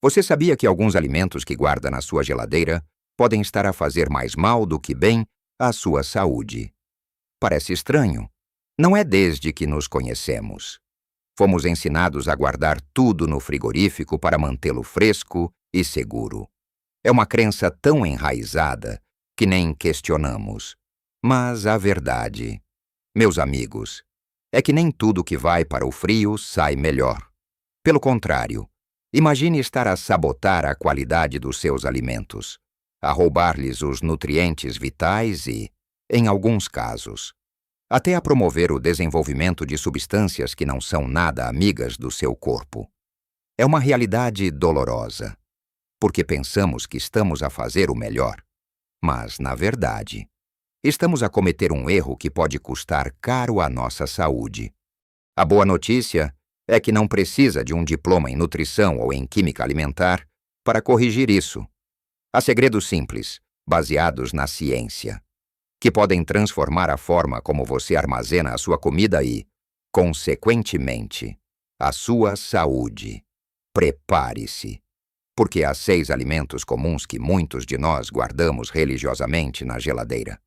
Você sabia que alguns alimentos que guarda na sua geladeira podem estar a fazer mais mal do que bem à sua saúde? Parece estranho. Não é desde que nos conhecemos. Fomos ensinados a guardar tudo no frigorífico para mantê-lo fresco e seguro. É uma crença tão enraizada que nem questionamos. Mas a verdade, meus amigos, é que nem tudo que vai para o frio sai melhor. Pelo contrário, imagine estar a sabotar a qualidade dos seus alimentos, a roubar-lhes os nutrientes vitais e, em alguns casos, até a promover o desenvolvimento de substâncias que não são nada amigas do seu corpo. É uma realidade dolorosa, porque pensamos que estamos a fazer o melhor, mas, na verdade, estamos a cometer um erro que pode custar caro à nossa saúde. A boa notícia é que não precisa de um diploma em nutrição ou em química alimentar para corrigir isso. Há segredos simples, baseados na ciência, que podem transformar a forma como você armazena a sua comida e, consequentemente, a sua saúde. Prepare-se, porque há 6 alimentos comuns que muitos de nós guardamos religiosamente na geladeira,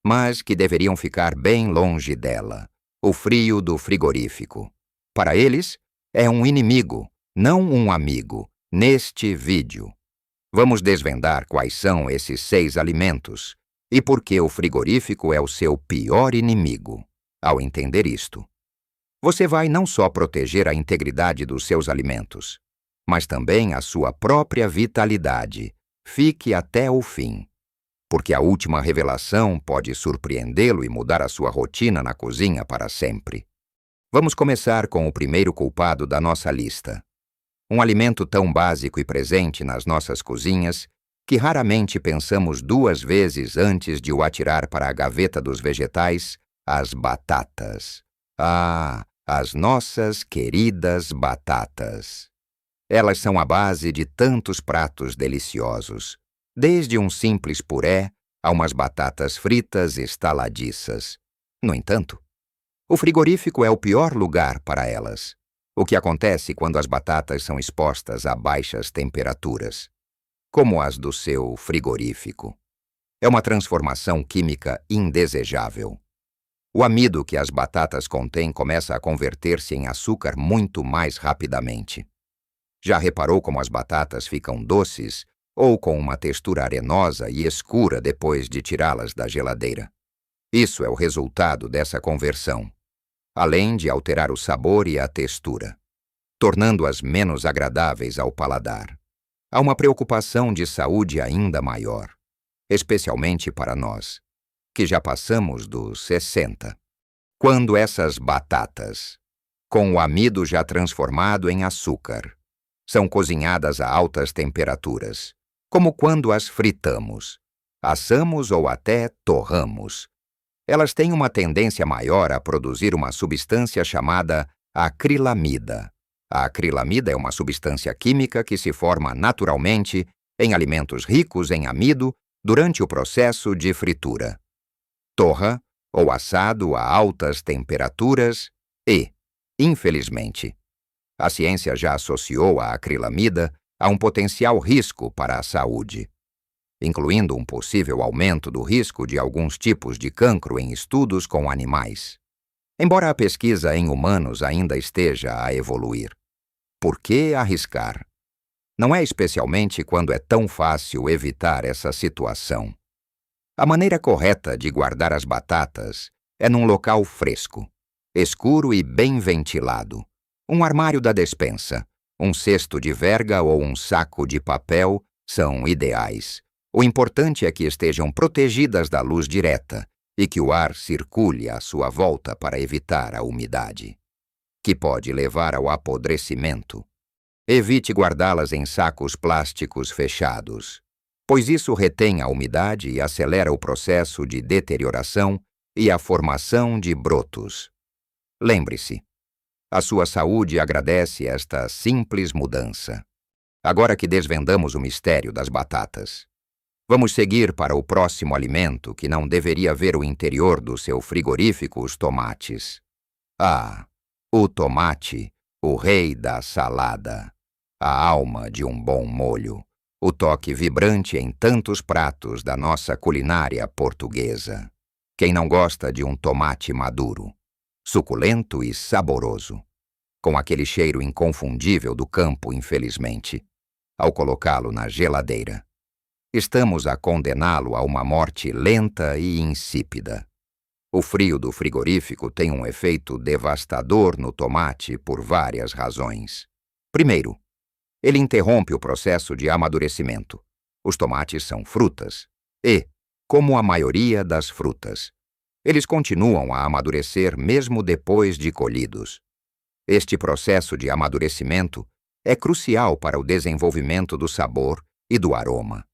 mas que deveriam ficar bem longe dela: o frio do frigorífico. Para eles, é um inimigo, não um amigo, neste vídeo. Vamos desvendar quais são esses 6 alimentos e por que o frigorífico é o seu pior inimigo. Ao entender isto, você vai não só proteger a integridade dos seus alimentos, mas também a sua própria vitalidade. Fique até o fim, porque a última revelação pode surpreendê-lo e mudar a sua rotina na cozinha para sempre. Vamos começar com o primeiro culpado da nossa lista. Um alimento tão básico e presente nas nossas cozinhas que raramente pensamos 2 vezes antes de o atirar para a gaveta dos vegetais: as batatas. Ah, as nossas queridas batatas. Elas são a base de tantos pratos deliciosos, desde um simples puré a umas batatas fritas estaladiças. No entanto, o frigorífico é o pior lugar para elas. O que acontece quando as batatas são expostas a baixas temperaturas, como as do seu frigorífico? É uma transformação química indesejável. O amido que as batatas contêm começa a converter-se em açúcar muito mais rapidamente. Já reparou como as batatas ficam doces ou com uma textura arenosa e escura depois de tirá-las da geladeira? Isso é o resultado dessa conversão, além de alterar o sabor e a textura, tornando-as menos agradáveis ao paladar. Há uma preocupação de saúde ainda maior, especialmente para nós, que já passamos dos 60. Quando essas batatas, com o amido já transformado em açúcar, são cozinhadas a altas temperaturas, como quando as fritamos, assamos ou até torramos, elas têm uma tendência maior a produzir uma substância chamada acrilamida. A acrilamida é uma substância química que se forma naturalmente em alimentos ricos em amido durante o processo de fritura, torra ou assado a altas temperaturas e, infelizmente, a ciência já associou a acrilamida a um potencial risco para a saúde, incluindo um possível aumento do risco de alguns tipos de cancro em estudos com animais. Embora a pesquisa em humanos ainda esteja a evoluir. Por que arriscar? Não é especialmente quando é tão fácil evitar essa situação. A maneira correta de guardar as batatas é num local fresco, escuro e bem ventilado. Um armário da despensa, um cesto de verga ou um saco de papel são ideais. O importante é que estejam protegidas da luz direta e que o ar circule à sua volta para evitar a umidade, que pode levar ao apodrecimento. Evite guardá-las em sacos plásticos fechados, pois isso retém a umidade e acelera o processo de deterioração e a formação de brotos. Lembre-se, a sua saúde agradece esta simples mudança. Agora que desvendamos o mistério das batatas, vamos seguir para o próximo alimento que não deveria ver o interior do seu frigorífico: os tomates. Ah, o tomate, o rei da salada. a alma de um bom molho, o toque vibrante em tantos pratos da nossa culinária portuguesa. Quem não gosta de um tomate maduro, suculento e saboroso, com aquele cheiro inconfundível do campo, infelizmente, ao colocá-lo na geladeira? Estamos a condená-lo a uma morte lenta e insípida. O frio do frigorífico tem um efeito devastador no tomate por várias razões. Primeiro, ele interrompe o processo de amadurecimento. Os tomates são frutas e, como a maioria das frutas, eles continuam a amadurecer mesmo depois de colhidos. Este processo de amadurecimento é crucial para o desenvolvimento do sabor e do aroma,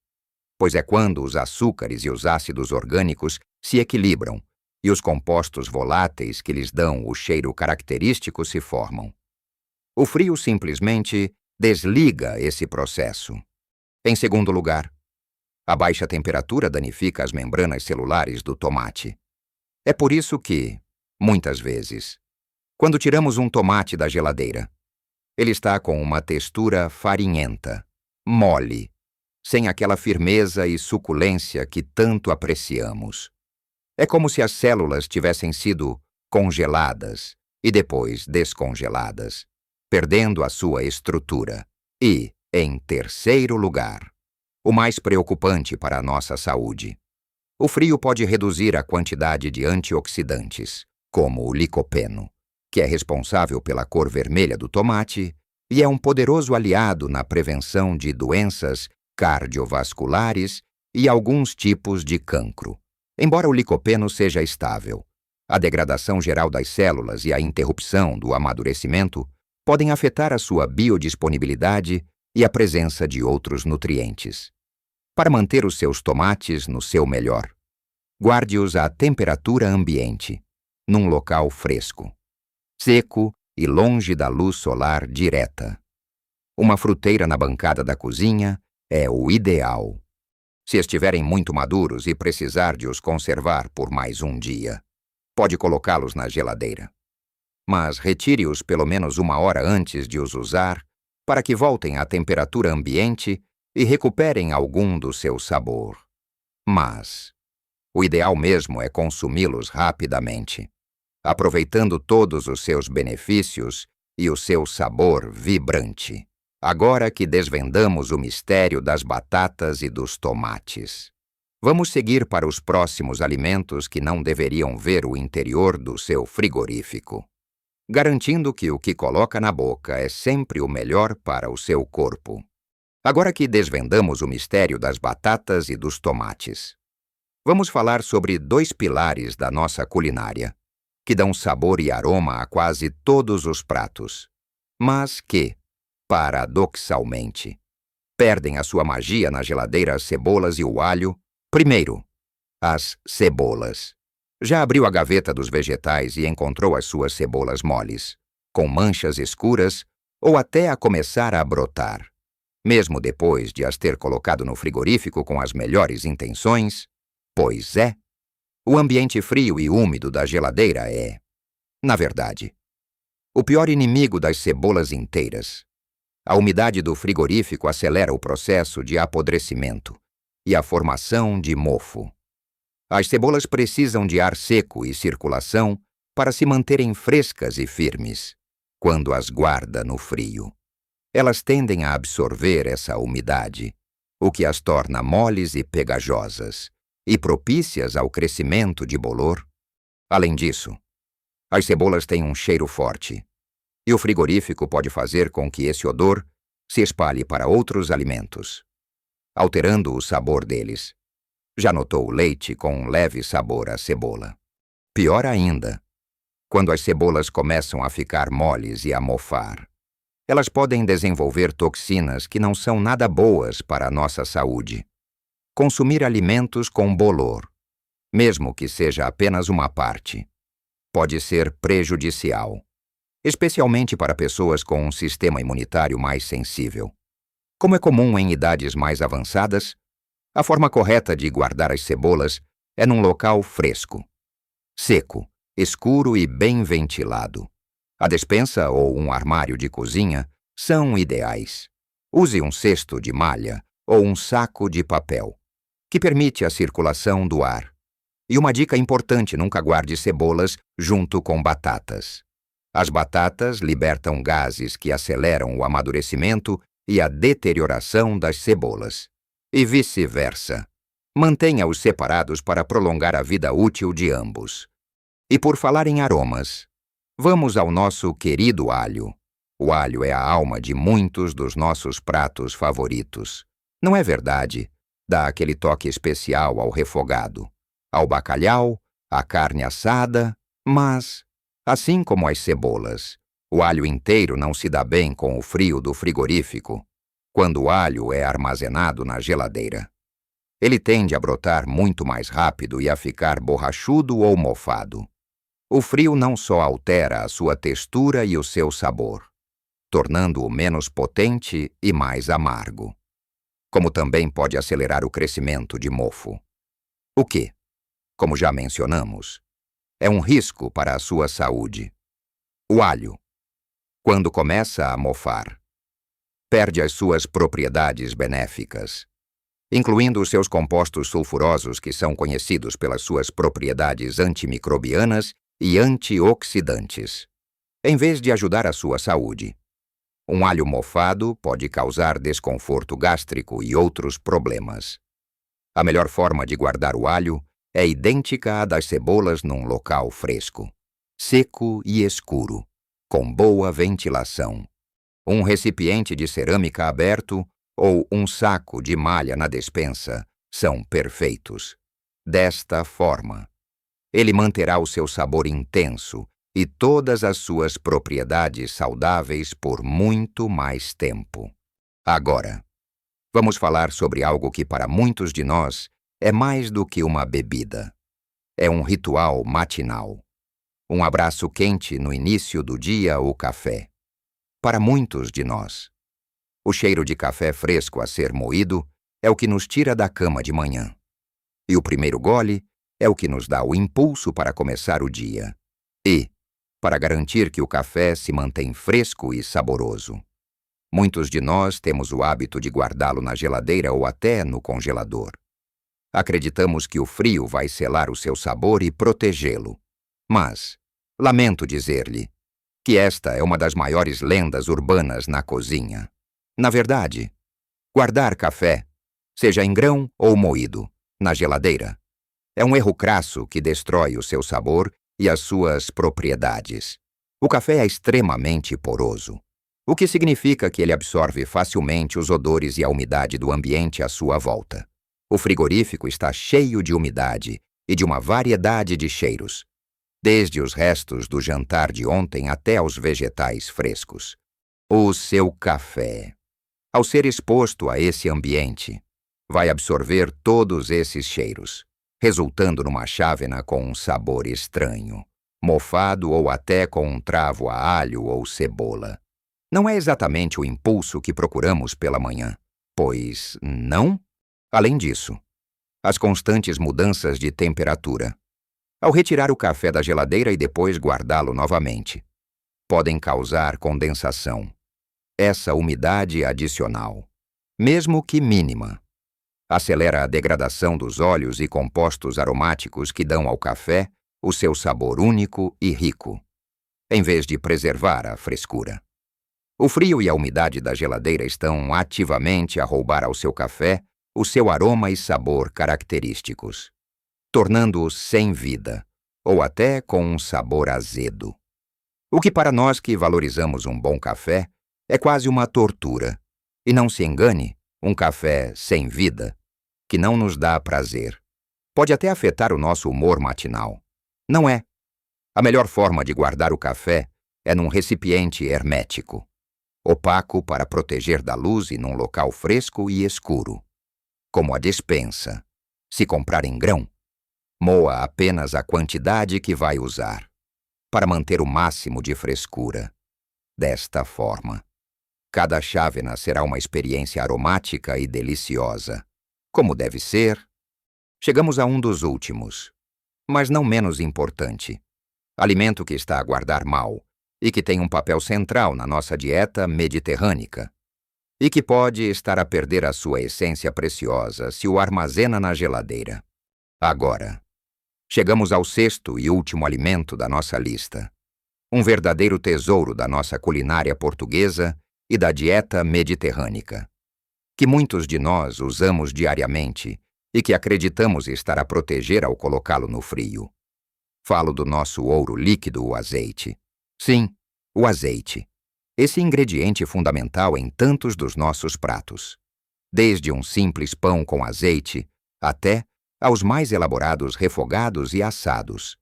pois é quando os açúcares e os ácidos orgânicos se equilibram e os compostos voláteis que lhes dão o cheiro característico se formam. O frio simplesmente desliga esse processo. Em segundo lugar, a baixa temperatura danifica as membranas celulares do tomate. É por isso que, muitas vezes, quando tiramos um tomate da geladeira, ele está com uma textura farinhenta, mole, sem aquela firmeza e suculência que tanto apreciamos. É como se as células tivessem sido congeladas e depois descongeladas, perdendo a sua estrutura. E, em terceiro lugar, o mais preocupante para a nossa saúde, o frio pode reduzir a quantidade de antioxidantes, como o licopeno, que é responsável pela cor vermelha do tomate e é um poderoso aliado na prevenção de doenças cardiovasculares e alguns tipos de cancro. Embora o licopeno seja estável, a degradação geral das células e a interrupção do amadurecimento podem afetar a sua biodisponibilidade e a presença de outros nutrientes. Para manter os seus tomates no seu melhor, guarde-os à temperatura ambiente, num local fresco, seco e longe da luz solar direta. Uma fruteira na bancada da cozinha é o ideal. Se estiverem muito maduros e precisar de os conservar por mais um dia, pode colocá-los na geladeira. Mas retire-os pelo menos 1 hora antes de os usar para que voltem à temperatura ambiente e recuperem algum do seu sabor. Mas o ideal mesmo é consumi-los rapidamente, aproveitando todos os seus benefícios e o seu sabor vibrante. Agora que desvendamos o mistério das batatas e dos tomates, vamos seguir para os próximos alimentos que não deveriam ver o interior do seu frigorífico, garantindo que o que coloca na boca é sempre o melhor para o seu corpo. Agora que desvendamos o mistério das batatas e dos tomates, vamos falar sobre 2 pilares da nossa culinária, que dão sabor e aroma a quase todos os pratos, mas que, paradoxalmente, perdem a sua magia na geladeira: as cebolas e o alho. Primeiro, as cebolas. Já abriu a gaveta dos vegetais e encontrou as suas cebolas moles, com manchas escuras ou até a começar a brotar, mesmo depois de as ter colocado no frigorífico com as melhores intenções? Pois é, o ambiente frio e úmido da geladeira é, na verdade, o pior inimigo das cebolas inteiras. A umidade do frigorífico acelera o processo de apodrecimento e a formação de mofo. As cebolas precisam de ar seco e circulação para se manterem frescas e firmes quando as guarda no frio. Elas tendem a absorver essa umidade, o que as torna moles e pegajosas e propícias ao crescimento de bolor. Além disso, as cebolas têm um cheiro forte, e o frigorífico pode fazer com que esse odor se espalhe para outros alimentos, alterando o sabor deles. Já notou o leite com um leve sabor a cebola? Pior ainda, quando as cebolas começam a ficar moles e a mofar. Elas podem desenvolver toxinas que não são nada boas para a nossa saúde. Consumir alimentos com bolor, mesmo que seja apenas uma parte, pode ser prejudicial, especialmente para pessoas com um sistema imunitário mais sensível. Como é comum em idades mais avançadas, a forma correta de guardar as cebolas é num local fresco, seco, escuro e bem ventilado. A despensa ou um armário de cozinha são ideais. Use um cesto de malha ou um saco de papel, que permite a circulação do ar. E uma dica importante: nunca guarde cebolas junto com batatas. As batatas libertam gases que aceleram o amadurecimento e a deterioração das cebolas. E vice-versa. Mantenha-os separados para prolongar a vida útil de ambos. E por falar em aromas, vamos ao nosso querido alho. O alho é a alma de muitos dos nossos pratos favoritos. Não é verdade? Dá aquele toque especial ao refogado, ao bacalhau, à carne assada, mas, assim como as cebolas, o alho inteiro não se dá bem com o frio do frigorífico, quando o alho é armazenado na geladeira. Ele tende a brotar muito mais rápido e a ficar borrachudo ou mofado. O frio não só altera a sua textura e o seu sabor, tornando-o menos potente e mais amargo, como também pode acelerar o crescimento de mofo. O que, como já mencionamos, é um risco para a sua saúde. O alho, quando começa a mofar, perde as suas propriedades benéficas, incluindo os seus compostos sulfurosos, que são conhecidos pelas suas propriedades antimicrobianas e antioxidantes, em vez de ajudar a sua saúde. Um alho mofado pode causar desconforto gástrico e outros problemas. A melhor forma de guardar o alho é idêntica à das cebolas num local fresco, seco e escuro, com boa ventilação. Um recipiente de cerâmica aberto ou um saco de malha na despensa são perfeitos. Desta forma, ele manterá o seu sabor intenso e todas as suas propriedades saudáveis por muito mais tempo. Agora, vamos falar sobre algo que para muitos de nós é mais do que uma bebida. É um ritual matinal. Um abraço quente no início do dia, o café. Para muitos de nós, o cheiro de café fresco a ser moído é o que nos tira da cama de manhã. E o primeiro gole é o que nos dá o impulso para começar o dia. E, para garantir que o café se mantém fresco e saboroso, muitos de nós temos o hábito de guardá-lo na geladeira ou até no congelador. Acreditamos que o frio vai selar o seu sabor e protegê-lo. Mas, lamento dizer-lhe, que esta é uma das maiores lendas urbanas na cozinha. Na verdade, guardar café, seja em grão ou moído, na geladeira, é um erro crasso que destrói o seu sabor e as suas propriedades. O café é extremamente poroso, o que significa que ele absorve facilmente os odores e a umidade do ambiente à sua volta. O frigorífico está cheio de umidade e de uma variedade de cheiros, desde os restos do jantar de ontem até aos vegetais frescos. O seu café, ao ser exposto a esse ambiente, vai absorver todos esses cheiros, resultando numa chávena com um sabor estranho, mofado ou até com um travo a alho ou cebola. Não é exatamente o impulso que procuramos pela manhã, pois não? Além disso, as constantes mudanças de temperatura, ao retirar o café da geladeira e depois guardá-lo novamente, podem causar condensação. Essa umidade adicional, mesmo que mínima, acelera a degradação dos óleos e compostos aromáticos que dão ao café o seu sabor único e rico, em vez de preservar a frescura. O frio e a umidade da geladeira estão ativamente a roubar ao seu café o seu aroma e sabor característicos, tornando-o sem vida, ou até com um sabor azedo. O que para nós que valorizamos um bom café é quase uma tortura. E não se engane, um café sem vida, que não nos dá prazer, pode até afetar o nosso humor matinal. Não é. A melhor forma de guardar o café é num recipiente hermético, opaco para proteger da luz e num local fresco e escuro, como a despensa. Se comprar em grão, moa apenas a quantidade que vai usar, para manter o máximo de frescura. Desta forma, cada chávena será uma experiência aromática e deliciosa. Como deve ser, chegamos a um dos últimos, mas não menos importante, alimento que está a guardar mal e que tem um papel central na nossa dieta mediterrânea, e que pode estar a perder a sua essência preciosa se o armazena na geladeira. Agora, chegamos ao sexto e último alimento da nossa lista. Um verdadeiro tesouro da nossa culinária portuguesa e da dieta mediterrânea, que muitos de nós usamos diariamente e que acreditamos estar a proteger ao colocá-lo no frio. Falo do nosso ouro líquido, o azeite. Sim, o azeite. Esse ingrediente fundamental em tantos dos nossos pratos. Desde um simples pão com azeite até aos mais elaborados refogados e assados.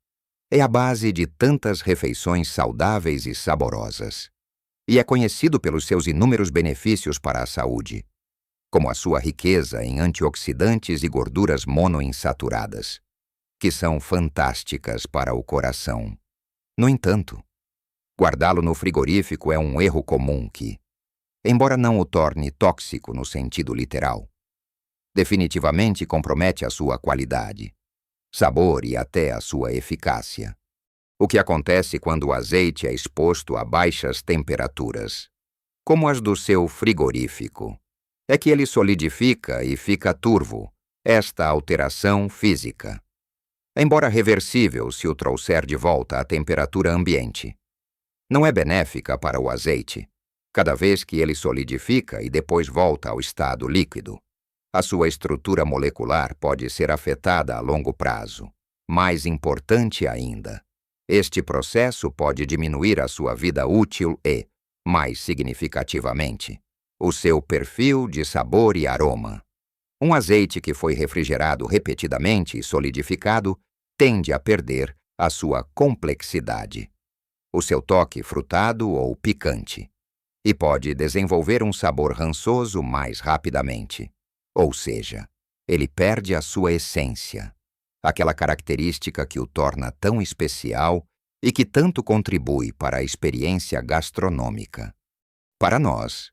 É a base de tantas refeições saudáveis e saborosas. E é conhecido pelos seus inúmeros benefícios para a saúde, como a sua riqueza em antioxidantes e gorduras monoinsaturadas, que são fantásticas para o coração. No entanto, guardá-lo no frigorífico é um erro comum que, embora não o torne tóxico no sentido literal, definitivamente compromete a sua qualidade, sabor e até a sua eficácia. O que acontece quando o azeite é exposto a baixas temperaturas, como as do seu frigorífico, é que ele solidifica e fica turvo, esta alteração física. Embora reversível se o trouxer de volta à temperatura ambiente, não é benéfica para o azeite, cada vez que ele solidifica e depois volta ao estado líquido. A sua estrutura molecular pode ser afetada a longo prazo. Mais importante ainda, este processo pode diminuir a sua vida útil e, mais significativamente, o seu perfil de sabor e aroma. Um azeite que foi refrigerado repetidamente e solidificado tende a perder a sua complexidade, o seu toque frutado ou picante, e pode desenvolver um sabor rançoso mais rapidamente. Ou seja, ele perde a sua essência, aquela característica que o torna tão especial e que tanto contribui para a experiência gastronômica. Para nós,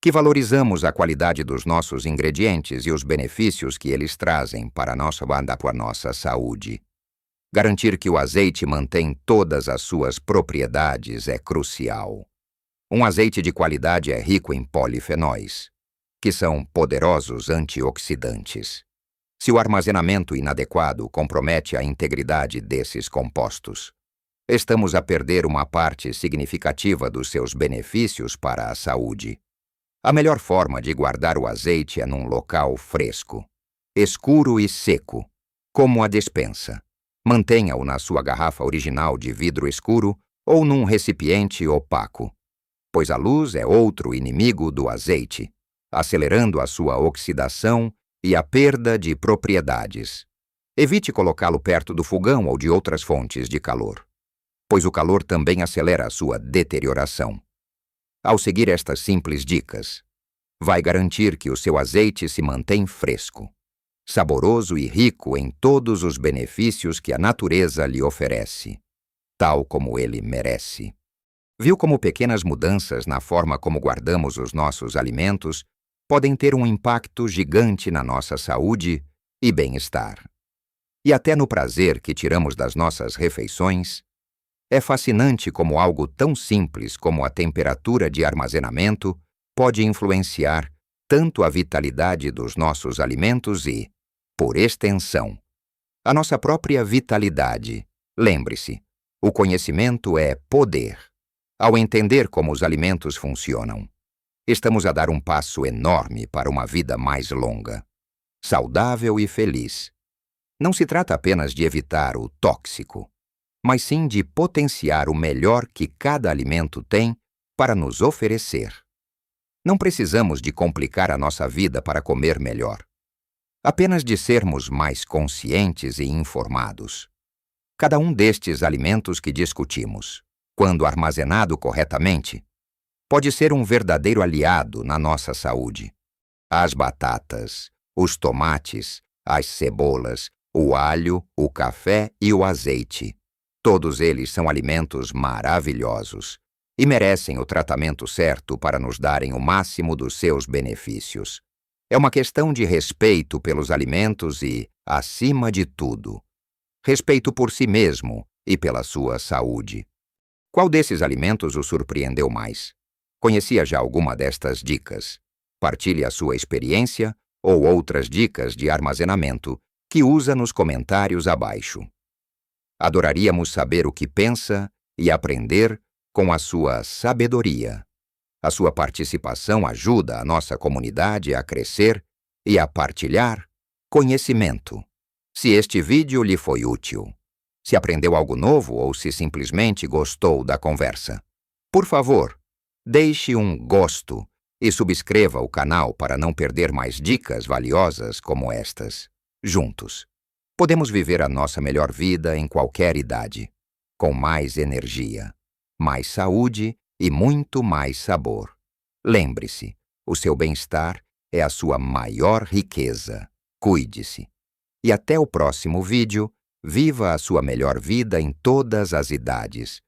que valorizamos a qualidade dos nossos ingredientes e os benefícios que eles trazem para a nossa saúde, garantir que o azeite mantém todas as suas propriedades é crucial. Um azeite de qualidade é rico em polifenóis, que são poderosos antioxidantes. Se o armazenamento inadequado compromete a integridade desses compostos, estamos a perder uma parte significativa dos seus benefícios para a saúde. A melhor forma de guardar o azeite é num local fresco, escuro e seco, como a despensa. Mantenha-o na sua garrafa original de vidro escuro ou num recipiente opaco, pois a luz é outro inimigo do azeite, acelerando a sua oxidação e a perda de propriedades. Evite colocá-lo perto do fogão ou de outras fontes de calor, pois o calor também acelera a sua deterioração. Ao seguir estas simples dicas, vai garantir que o seu azeite se mantém fresco, saboroso e rico em todos os benefícios que a natureza lhe oferece, tal como ele merece. Viu como pequenas mudanças na forma como guardamos os nossos alimentos podem ter um impacto gigante na nossa saúde e bem-estar. E até no prazer que tiramos das nossas refeições. É fascinante como algo tão simples como a temperatura de armazenamento pode influenciar tanto a vitalidade dos nossos alimentos e, por extensão, a nossa própria vitalidade. Lembre-se, o conhecimento é poder. Ao entender como os alimentos funcionam, estamos a dar um passo enorme para uma vida mais longa, saudável e feliz. Não se trata apenas de evitar o tóxico, mas sim de potenciar o melhor que cada alimento tem para nos oferecer. Não precisamos de complicar a nossa vida para comer melhor, apenas de sermos mais conscientes e informados. Cada um destes alimentos que discutimos, quando armazenado corretamente, pode ser um verdadeiro aliado na nossa saúde. As batatas, os tomates, as cebolas, o alho, o café e o azeite. Todos eles são alimentos maravilhosos e merecem o tratamento certo para nos darem o máximo dos seus benefícios. É uma questão de respeito pelos alimentos e, acima de tudo, respeito por si mesmo e pela sua saúde. Qual desses alimentos o surpreendeu mais? Conhecia já alguma destas dicas? Partilhe a sua experiência ou outras dicas de armazenamento que usa nos comentários abaixo. Adoraríamos saber o que pensa e aprender com a sua sabedoria. A sua participação ajuda a nossa comunidade a crescer e a partilhar conhecimento. Se este vídeo lhe foi útil, se aprendeu algo novo ou se simplesmente gostou da conversa, por favor, deixe um gosto e subscreva o canal para não perder mais dicas valiosas como estas. Juntos, podemos viver a nossa melhor vida em qualquer idade, com mais energia, mais saúde e muito mais sabor. Lembre-se, o seu bem-estar é a sua maior riqueza. Cuide-se. E até o próximo vídeo, viva a sua melhor vida em todas as idades,